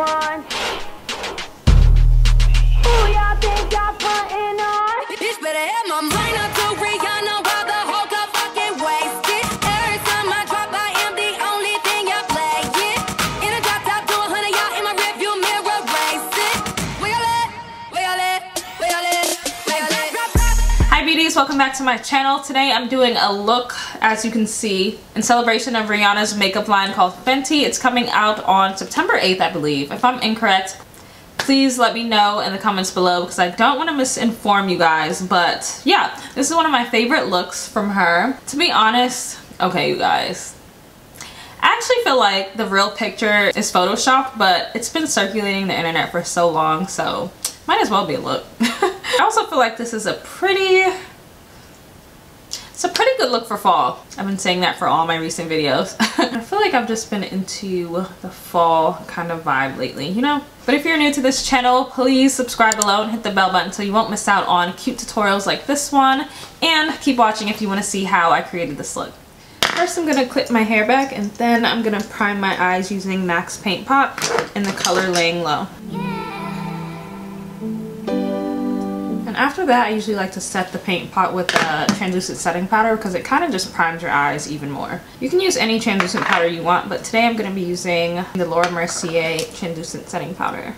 run. Who y'all think y'all putting on? Bitch better have my mind up to Rihanna while the whole club fucking wasted. Every time I drop, I am the only thing y'all play. Yeah. In a drop top to 100, y'all in my rearview mirror racing. Where y'all at? Where y'all at? Where y'all at? Where y'all at? Hi beauties, welcome back to my channel. Today I'm doing a look, as you can see, in celebration of Rihanna's makeup line called Fenty. It's coming out on September 8th, I believe. If I'm incorrect, please let me know in the comments below because I don't want to misinform you guys. But yeah, this is one of my favorite looks from her. To be honest, okay you guys, I actually feel like the real picture is photoshopped, but it's been circulating the internet for so long, so might as well be a look. I also feel like this is a pretty good look for fall. I've been saying that for all my recent videos. I feel like I've just been into the fall kind of vibe lately, you know? But if you're new to this channel, please subscribe below and hit the bell button so you won't miss out on cute tutorials like this one. And keep watching if you want to see how I created this look. First I'm going to clip my hair back and then I'm going to prime my eyes using MAC's Paint Pot in the color Laying Low. And after that, I usually like to set the paint pot with a translucent setting powder because it kind of just primes your eyes even more. You can use any translucent powder you want, but today I'm going to be using the Laura Mercier translucent setting powder.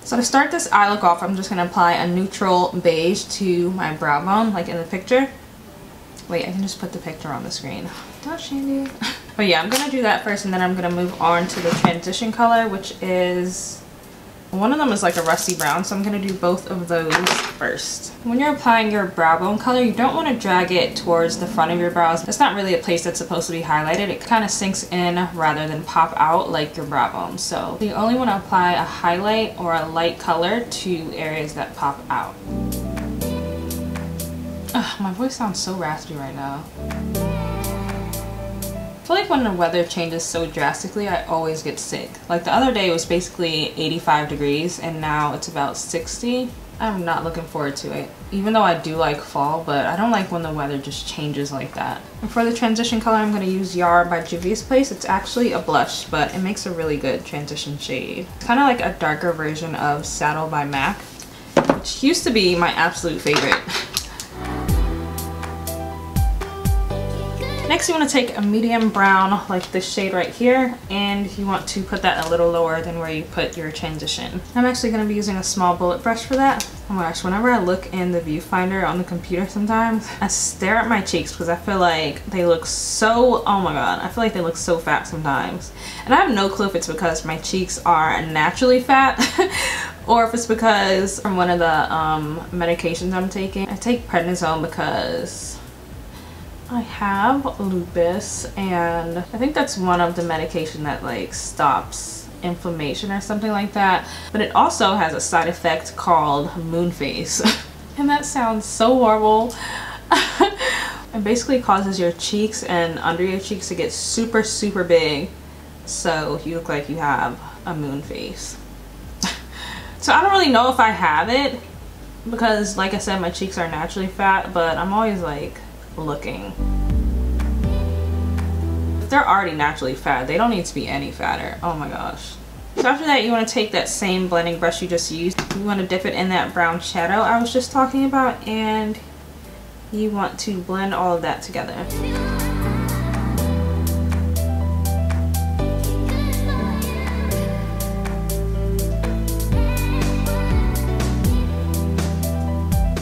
So to start this eye look off, I'm just going to apply a neutral beige to my brow bone, like in the picture. Wait, I can just put the picture on the screen. Not shandy. But yeah, I'm going to do that first and then I'm going to move on to the transition color, which is... one of them is like a rusty brown, so I'm going to do both of those first. When you're applying your brow bone color, you don't want to drag it towards the front of your brows. It's not really a place that's supposed to be highlighted. It kind of sinks in rather than pop out like your brow bone. So you only want to apply a highlight or a light color to areas that pop out. Ugh, my voice sounds so raspy right now. I feel like when the weather changes so drastically, I always get sick. Like the other day it was basically 85 degrees and now it's about 60. I'm not looking forward to it. Even though I do like fall, but I don't like when the weather just changes like that. And for the transition color, I'm going to use Yara by Juvia's Place. It's actually a blush, but it makes a really good transition shade. It's kind of like a darker version of Saddle by MAC, which used to be my absolute favorite. Next you want to take a medium brown like this shade right here and you want to put that a little lower than where you put your transition. I'm actually going to be using a small bullet brush for that. Oh my gosh, whenever I look in the viewfinder on the computer sometimes, I stare at my cheeks because I feel like they look so, oh my god, I feel like they look so fat sometimes. And I have no clue if it's because my cheeks are naturally fat or if it's because from one of the medications I'm taking. I take prednisone because I have lupus and I think that's one of the medication that like stops inflammation or something like that, but it also has a side effect called moon face. And that sounds so horrible. It basically causes your cheeks and under your cheeks to get super big, so you look like you have a moon face. So I don't really know if I have it because like I said, my cheeks are naturally fat, but I'm always like looking. If they're already naturally fat, they don't need to be any fatter. Oh my gosh. So after that, you want to take that same blending brush you just used. You want to dip it in that brown shadow I was just talking about and you want to blend all of that together.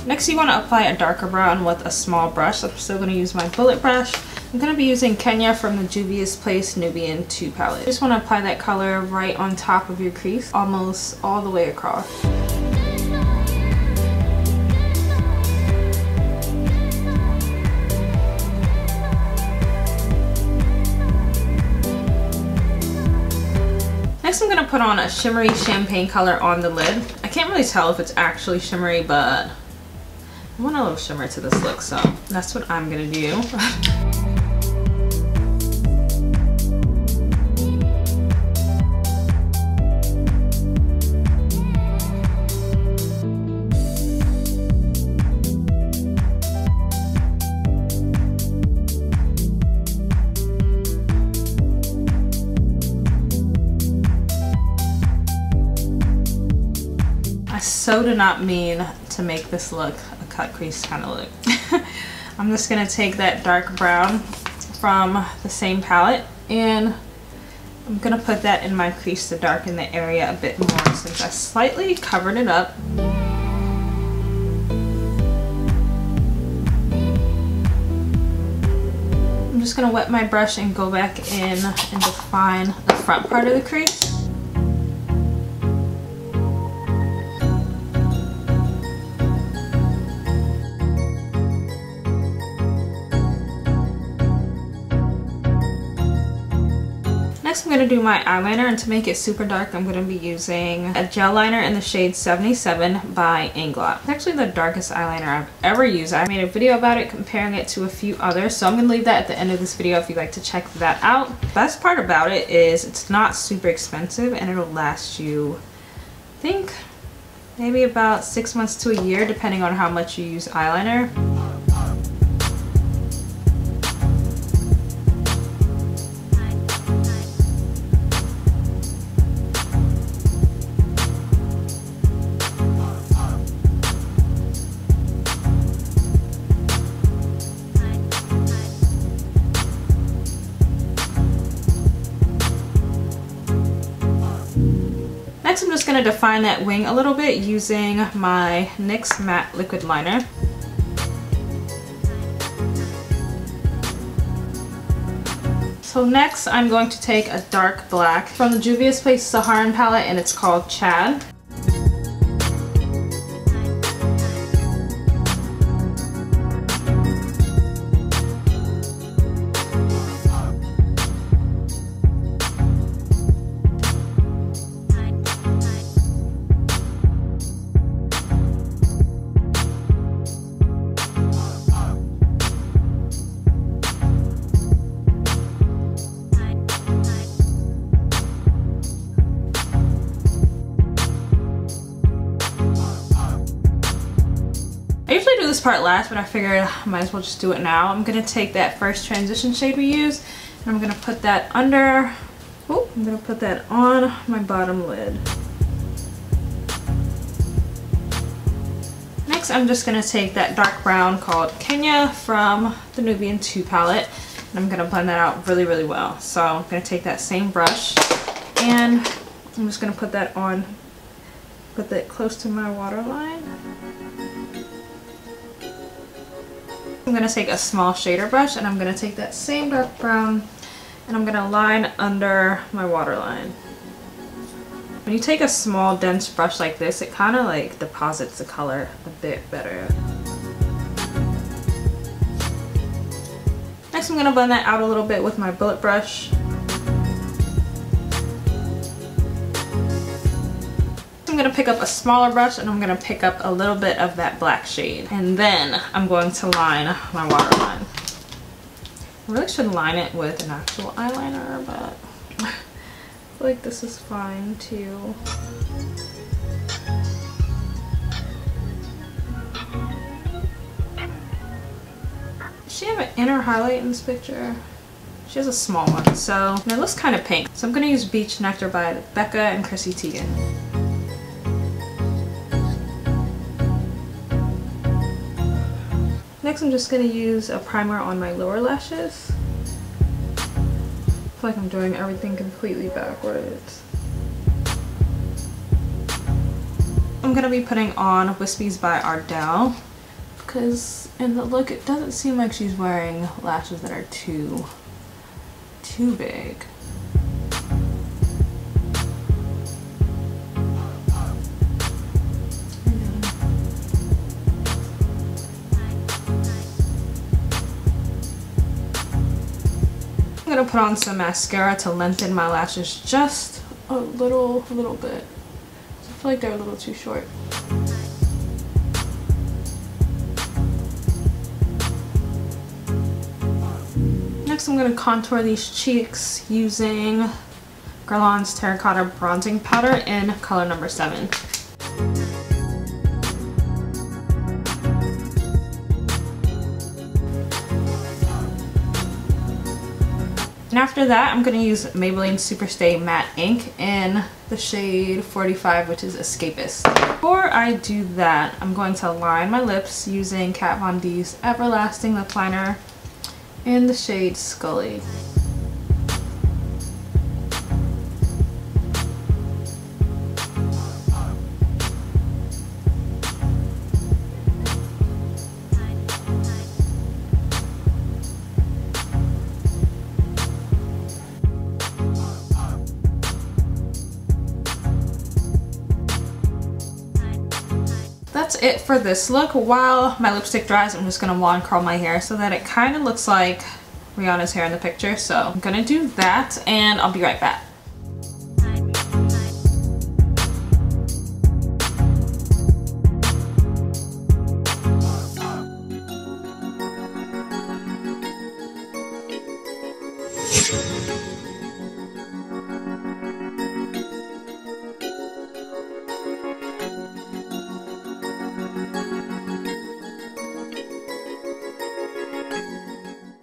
Next you want to apply a darker brown with a small brush. I'm still going to use my bullet brush. I'm going to be using Kenya from the Juvia's Place Nubian 2 palette. Just want to apply that color right on top of your crease, almost all the way across. Next I'm going to put on a shimmery champagne color on the lid. I can't really tell if it's actually shimmery, but I want a little shimmer to this look, so that's what I'm gonna do. so did not mean to make this look a cut crease kind of look. I'm just gonna take that dark brown from the same palette and I'm gonna put that in my crease to darken the area a bit more since I slightly covered it up. I'm just gonna wet my brush and go back in and define the front part of the crease. Next I'm going to do my eyeliner, and to make it super dark I'm going to be using a gel liner in the shade 77 by Inglot. It's actually the darkest eyeliner I've ever used. I made a video about it comparing it to a few others, so I'm going to leave that at the end of this video if you'd like to check that out. The best part about it is it's not super expensive and it'll last you, I think, maybe about 6 months to a year depending on how much you use eyeliner. Next I'm just going to define that wing a little bit using my NYX matte liquid liner. So next I'm going to take a dark black from the Juvia's Place Saharan palette, and it's called Chad. This part last, but I figured I might as well just do it now. I'm gonna take that first transition shade we used and I'm gonna put that under, I'm gonna put that on my bottom lid. Next I'm just gonna take that dark brown called Kenya from the Nubian 2 palette and I'm gonna blend that out really, really well. So I'm gonna take that same brush and I'm just gonna put that on, put that close to my waterline. I'm going to take a small shader brush and I'm going to take that same dark brown and I'm going to line under my waterline. When you take a small dense brush like this, it kind of like deposits the color a bit better. Next I'm going to blend that out a little bit with my bullet brush. I'm going to pick up a smaller brush and I'm going to pick up a little bit of that black shade, and then I'm going to line my waterline. I really should line it with an actual eyeliner, but I feel like this is fine too. Does she have an inner highlight in this picture? She has a small one, so and it looks kind of pink. So I'm going to use Beach Nectar by Becca and Chrissy Teigen. Next I'm just going to use a primer on my lower lashes. I feel like I'm doing everything completely backwards. I'm going to be putting on Wispies by Ardell because in the look it doesn't seem like she's wearing lashes that are too big. I'm going to put on some mascara to lengthen my lashes just a little bit. I feel like they're a little too short. Next I'm going to contour these cheeks using Guerlain's Terracotta Bronzing Powder in color number 7. And after that, I'm going to use Maybelline Superstay Matte Ink in the shade 45, which is Escapist. Before I do that, I'm going to line my lips using Kat Von D's Everlasting Lip Liner in the shade Scully. That's it for this look. While my lipstick dries, I'm just gonna wand curl my hair so that it kind of looks like Rihanna's hair in the picture. So I'm gonna do that and I'll be right back.